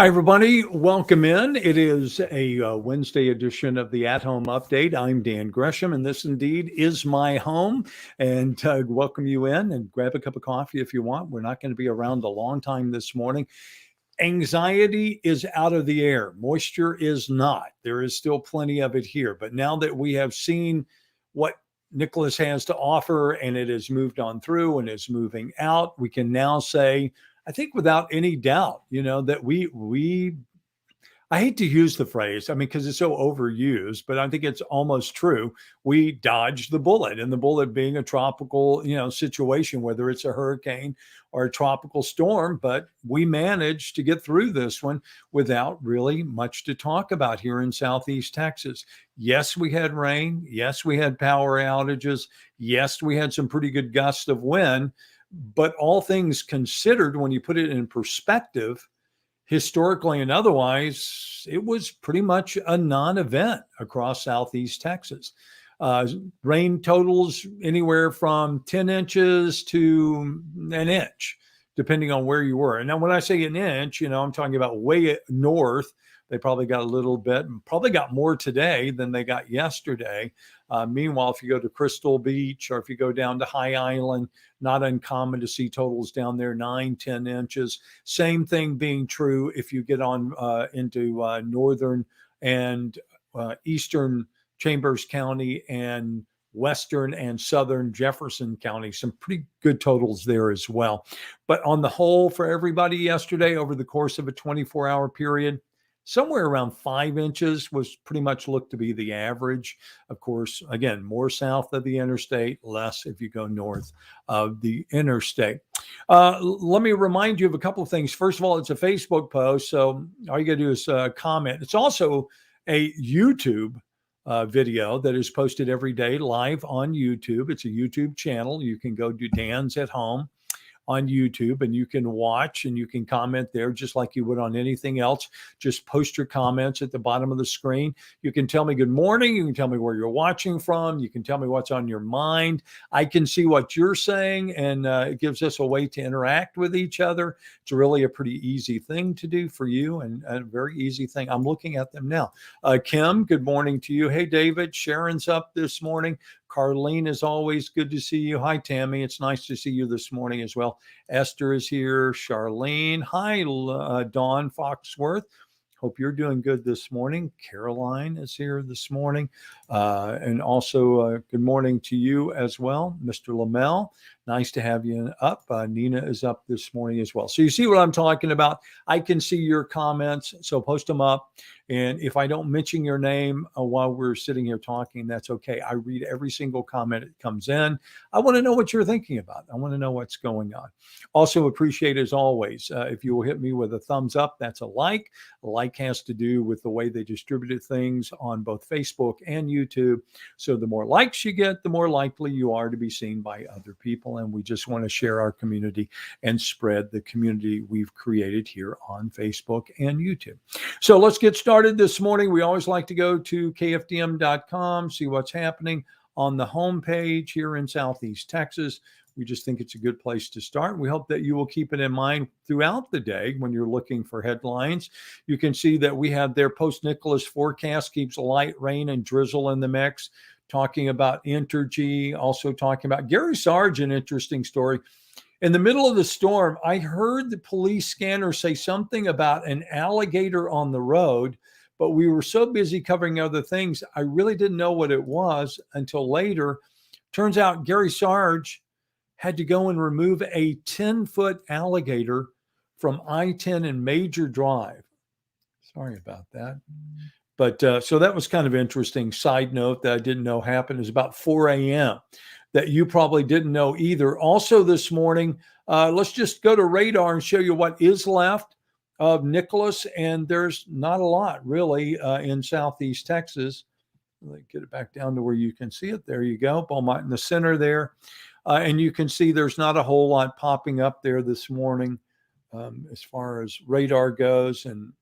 Hi, everybody. Welcome in. It is a Wednesday edition of the At Home Update. I'm Dan Gresham, and this indeed is my home. And welcome you in and grab a cup of coffee if you want. We're not going to be around a long time this morning. Anxiety is out of the air, moisture is not. There is still plenty of it here. But now that we have seen what Nicholas has to offer and it has moved on through and is moving out, we can now say, I think without any doubt, that we I hate to use the phrase, I mean, because it's so overused, but I think it's almost true. We dodged the bullet, and the bullet being a tropical, situation, whether it's a hurricane or a tropical storm, but we managed to get through this one without really much to talk about here in Southeast Texas. Yes, we had rain. Yes, we had power outages. Yes, we had some pretty good gusts of wind. But all things considered, when you put it in perspective, historically and otherwise, it was pretty much a non-event across Southeast Texas. Rain totals anywhere from 10 inches to an inch, depending on where you were. And now when I say an inch, I'm talking about way north. They probably got a little bit, and probably got more today than they got yesterday. Meanwhile, if you go to Crystal Beach or if you go down to High Island, not uncommon to see totals down there 9-10 inches. Same thing being true if you get on into northern and eastern Chambers County and western and southern Jefferson County. Some pretty good totals there as well. But on the whole, for everybody yesterday, over the course of a 24-hour period, somewhere around 5 inches was pretty much looked to be the average. Of course, again, more south of the interstate, less if you go north of the interstate. Let me remind you of a couple of things. First of all, it's a Facebook post, so all you got to do is comment. It's also a YouTube video that is posted every day live on YouTube. It's a YouTube channel. You can go to Dan's at Home on YouTube, and you can watch and you can comment there just like you would on anything else. Just post your comments at the bottom of the screen. You can tell me good morning. You can tell me where you're watching from. You can tell me what's on your mind. I can see what you're saying, and it gives us a way to interact with each other. It's really a pretty easy thing to do for you, and a very easy thing. I'm looking at them now. Kim, good morning to you. Hey, David, Sharon's up this morning. Carlene, is always good to see you. Hi, Tammy. It's nice to see you this morning as well. Esther is here. Charlene. Hi, Dawn Foxworth. Hope you're doing good this morning. Caroline is here this morning. And also, good morning to you as well, Mr. Lamel. Nice to have you up. Nina is up this morning as well. So you see what I'm talking about. I can see your comments, so post them up. And if I don't mention your name while we're sitting here talking, that's okay. I read every single comment that comes in. I want to know what you're thinking about. I want to know what's going on. Also appreciate, as always, if you will hit me with a thumbs up, that's a like. A like has to do with the way they distributed things on both Facebook and YouTube. So the more likes you get, the more likely you are to be seen by other people. And we just want to share our community and spread the community we've created here on Facebook and YouTube. So let's get started this morning. We always like to go to kfdm.com, see what's happening on the homepage here in Southeast Texas. We just think it's a good place to start. We hope that you will keep it in mind throughout the day when you're looking for headlines. You can see that we have their post-Nicholas forecast keeps light rain and drizzle in the mix, talking about Entergy, also talking about Gary Sarge, an interesting story. In the middle of the storm, I heard the police scanner say something about an alligator on the road, but we were so busy covering other things, I really didn't know what it was until later. Turns out Gary Sarge had to go and remove a 10-foot alligator from I-10 and Major Drive. Sorry about that. But so that was kind of interesting. Side note that I didn't know happened is about 4 a.m. that you probably didn't know either. Also this morning, let's just go to radar and show you what is left of Nicholas. And there's not a lot really in Southeast Texas. Let me get it back down to where you can see it. There you go. Beaumont in the center there. And you can see there's not a whole lot popping up there this morning as far as radar goes. And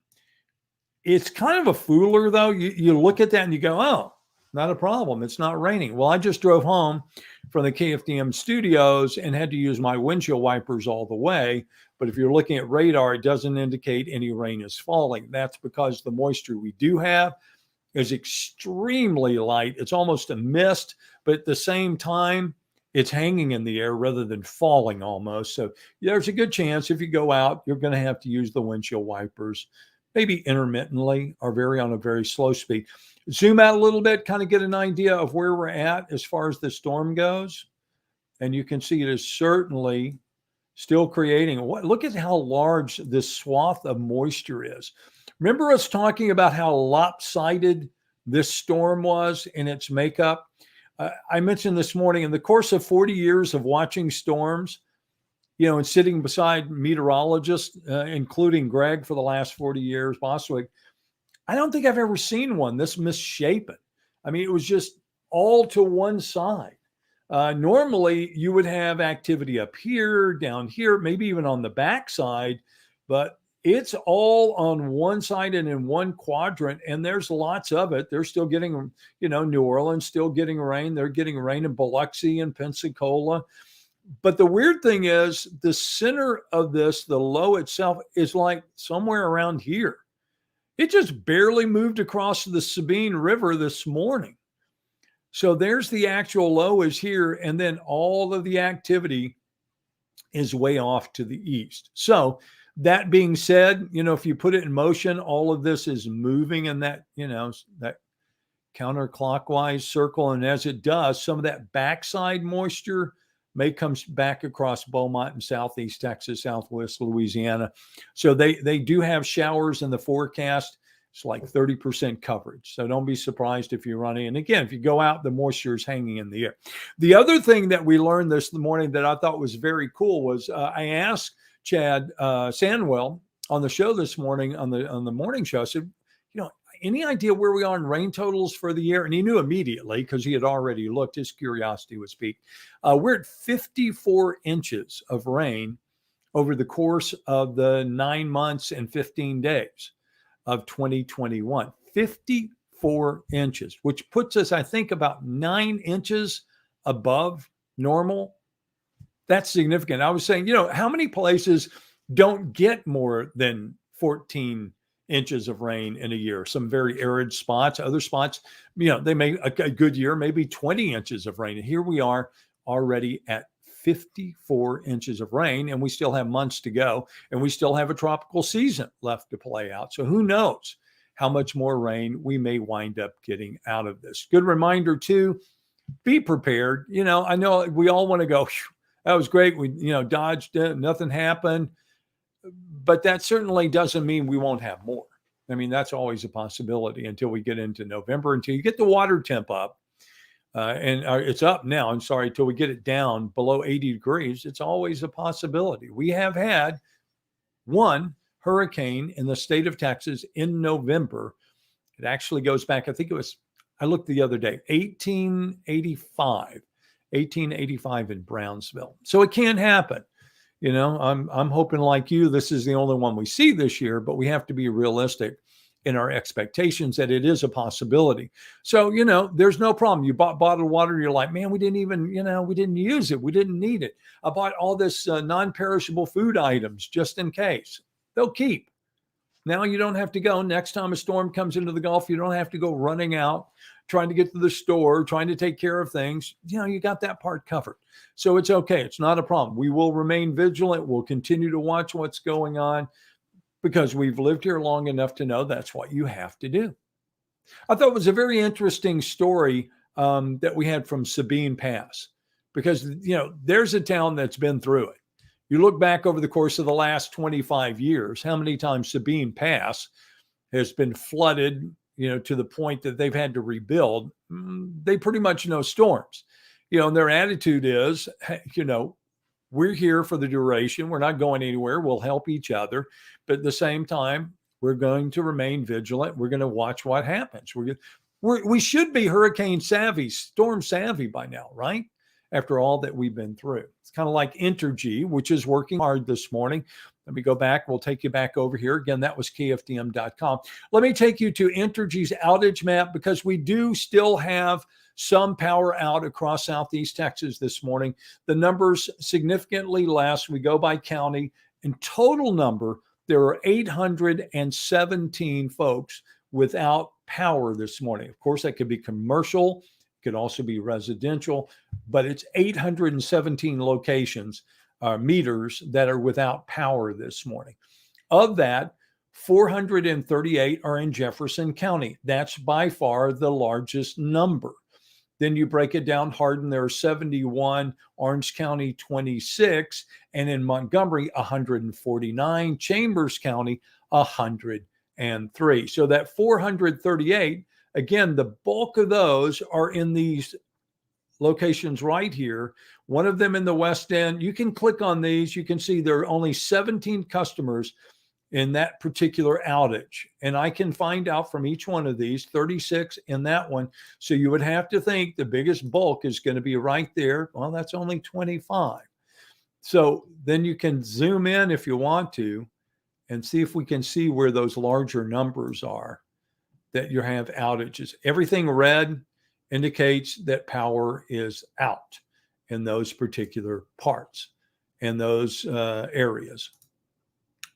it's kind of a fooler, though. You look at that and you go, oh, Not a problem. It's not raining. Well, I just drove home from the KFDM studios and had to use my windshield wipers all the way. But if you're looking at radar, it doesn't indicate any rain is falling. That's because the moisture we do have is extremely light. It's almost a mist, but at the same time, it's hanging in the air rather than falling almost. So there's a good chance if you go out, you're going to have to use the windshield wipers, maybe intermittently or on a very slow speed. Zoom out a little bit, kind of get an idea of where we're at as far as the storm goes. And you can see it is certainly still creating. Look at how large this swath of moisture is. Remember us talking about how lopsided this storm was in its makeup? I mentioned this morning, in the course of 40 years of watching storms, and sitting beside meteorologists, including Greg for the last 40 years, Boswick, I don't think I've ever seen one this misshapen. I mean, it was just all to one side. Normally, you would have activity up here, down here, maybe even on the backside, but it's all on one side and in one quadrant, and there's lots of it. They're still getting, New Orleans still getting rain. They're getting rain in Biloxi and Pensacola. But the weird thing is the center of this, the low itself, is like somewhere around here. It just barely moved across the Sabine River this morning. So there's the actual low is here, and then all of the activity is way off to the east. So that being said, if you put it in motion, all of this is moving in that, that counterclockwise circle. And as it does, some of that backside moisture may come back across Beaumont and southeast Texas, southwest Louisiana. So they do have showers in the forecast. It's like 30% coverage. So don't be surprised if you're running. And again, if you go out, the moisture is hanging in the air. The other thing that we learned this morning that I thought was very cool was I asked Chad Sandwell on the show this morning, on the morning show, I said, any idea where we are in rain totals for the year? And he knew immediately because he had already looked. His curiosity was piqued. We're at 54 inches of rain over the course of the 9 months and 15 days of 2021. 54 inches, which puts us, I think, about 9 inches above normal. That's significant. I was saying, how many places don't get more than 14 inches of rain in a year? Some very arid spots, other spots, they may a good year, maybe 20 inches of rain. And here we are already at 54 inches of rain, and we still have months to go, and we still have a tropical season left to play out. So who knows how much more rain we may wind up getting out of this. Good reminder too, be prepared. I know we all want to go, that was great. We, dodged it, nothing happened. But that certainly doesn't mean we won't have more. I mean, that's always a possibility until we get into November, until you get the water temp up. And it's up now. I'm sorry, till we get it down below 80 degrees. It's always a possibility. We have had one hurricane in the state of Texas in November. It actually goes back, I think it was, I looked the other day, 1885 in Brownsville. So it can happen. I'm hoping, like you, this is the only one we see this year, but we have to be realistic in our expectations that it is a possibility. So, there's no problem. You bought bottled water. You're like, man, we didn't even, we didn't use it. We didn't need it. I bought all this non-perishable food items just in case. They'll keep. Now you don't have to go. Next time a storm comes into the Gulf, you don't have to go running out, trying to get to the store, trying to take care of things. You got that part covered. So it's okay. It's not a problem. We will remain vigilant. We'll continue to watch what's going on because we've lived here long enough to know that's what you have to do. I thought it was a very interesting story that we had from Sabine Pass because, there's a town that's been through it. You look back over the course of the last 25 years, how many times Sabine Pass has been flooded, to the point that they've had to rebuild. They pretty much know storms, and their attitude is, we're here for the duration. We're not going anywhere. We'll help each other. But at the same time, we're going to remain vigilant. We're going to watch what happens. We should be hurricane savvy, storm savvy by now, right? after all that we've been through. It's kind of like Entergy, which is working hard this morning. Let me go back. We'll take you back over here. Again, that was KFDM.com. Let me take you to Entergy's outage map because we do still have some power out across Southeast Texas this morning. The numbers significantly less. We go by county. In total number, there are 817 folks without power this morning. Of course, that could be commercial, it could also be residential, but it's 817 locations, meters that are without power this morning. Of that, 438 are in Jefferson County. That's by far the largest number. Then you break it down, Hardin, there are 71, Orange County, 26, and in Montgomery, 149, Chambers County, 103. So that 438, again, the bulk of those are in these locations right here. One of them in the West End. You can click on these. You can see there are only 17 customers in that particular outage. And I can find out from each one of these, 36 in that one. So you would have to think the biggest bulk is going to be right there. Well, that's only 25. So then you can zoom in if you want to and see if we can see where those larger numbers are that you have outages. Everything red indicates that power is out in those particular parts, in those areas.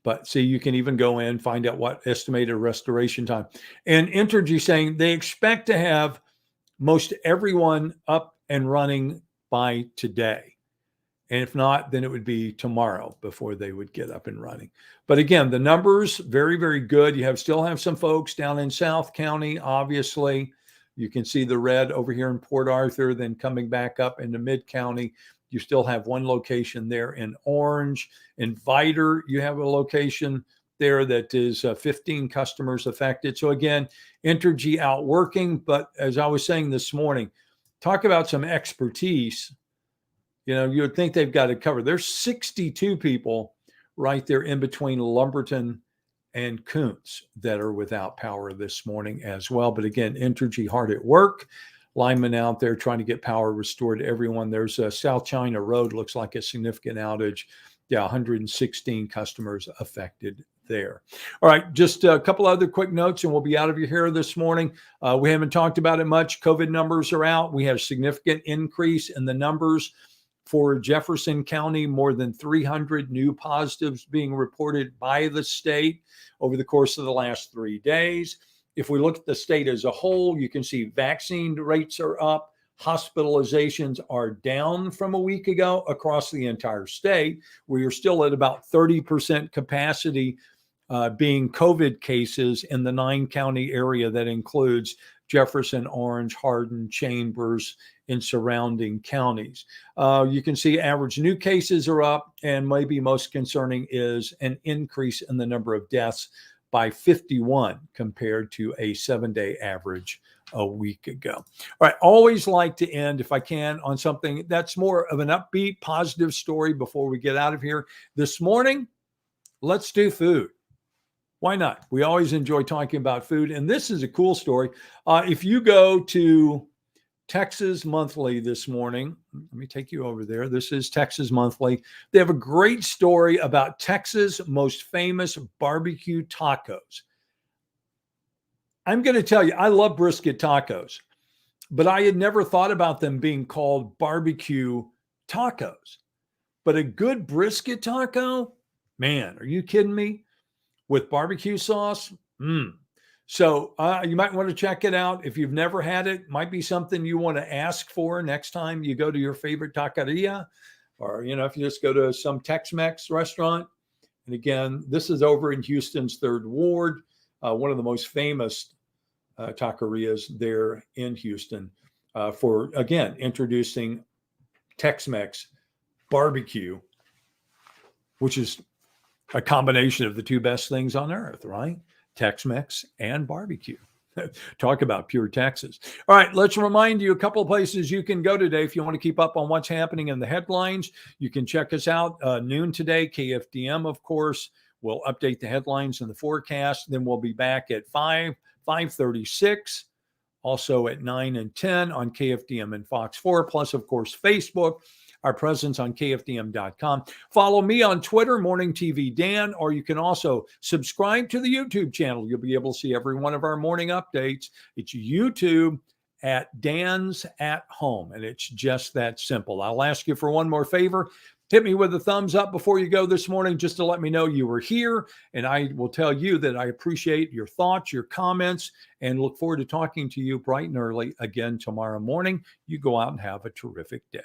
But see, you can even go in, find out what estimated restoration time. And Entergy saying they expect to have most everyone up and running by today. And if not, then it would be tomorrow before they would get up and running. But again, the numbers, very, very good. You still have some folks down in South County, obviously. You can see the red over here in Port Arthur, then coming back up into Mid-County. You still have one location there in Orange. In Viter, you have a location there that is 15 customers affected. So again, Entergy out working. But as I was saying this morning, talk about some expertise. You know, you would think they've got it covered. There's 62 people right there in between Lumberton and Kuntz that are without power this morning as well. But again, Entergy hard at work. Linemen out there trying to get power restored to everyone. There's a South China Road, looks like a significant outage. Yeah, 116 customers affected there. All right, just a couple other quick notes and we'll be out of your hair this morning. We haven't talked about it much. COVID numbers are out. We have significant increase in the numbers for Jefferson County, more than 300 new positives being reported by the state over the course of the last 3 days. If we look at the state as a whole, you can see vaccine rates are up. Hospitalizations are down from a week ago across the entire state. We are still at about 30% capacity being COVID cases in the 9-county area that includes Jefferson, Orange, Hardin, Chambers, and surrounding counties. You can see average new cases are up, and maybe most concerning is an increase in the number of deaths by 51 compared to a 7-day average a week ago. All right, always like to end, if I can, on something that's more of an upbeat, positive story before we get out of here. This morning, let's do food. Why not? We always enjoy talking about food, and this is a cool story. If you go to Texas Monthly this morning, let me take you over there. This is Texas Monthly. They have a great story about Texas' most famous barbecue tacos. I'm going to tell you, I love brisket tacos, but I had never thought about them being called barbecue tacos. But a good brisket taco, man, are you kidding me? With barbecue sauce, So you might want to check it out. If you've never had it, might be something you want to ask for next time you go to your favorite taqueria, or, you know, if you just go to some Tex-Mex restaurant. And again, this is over in Houston's 3rd Ward, one of the most famous taquerias there in Houston for, again, introducing Tex-Mex barbecue, which is a combination of the two best things on earth, right? Tex-Mex and barbecue. Talk about pure Texas. All right, let's remind you a couple of places you can go today if you want to keep up on what's happening in the headlines. You can check us out noon today, KFDM, of course. We'll update the headlines and the forecast. Then we'll be back at 5:36 also at 9 and 10 on KFDM and Fox 4, plus, of course, Facebook, our presence on KFDM.com. Follow me on Twitter, Morning TV Dan, or you can also subscribe to the YouTube channel. You'll be able to see every one of our morning updates. It's YouTube at Dan's at Home, and it's just that simple. I'll ask you for one more favor. Hit me with a thumbs up before you go this morning, just to let me know you were here. And I will tell you that I appreciate your thoughts, your comments, and look forward to talking to you bright and early again tomorrow morning. You go out and have a terrific day.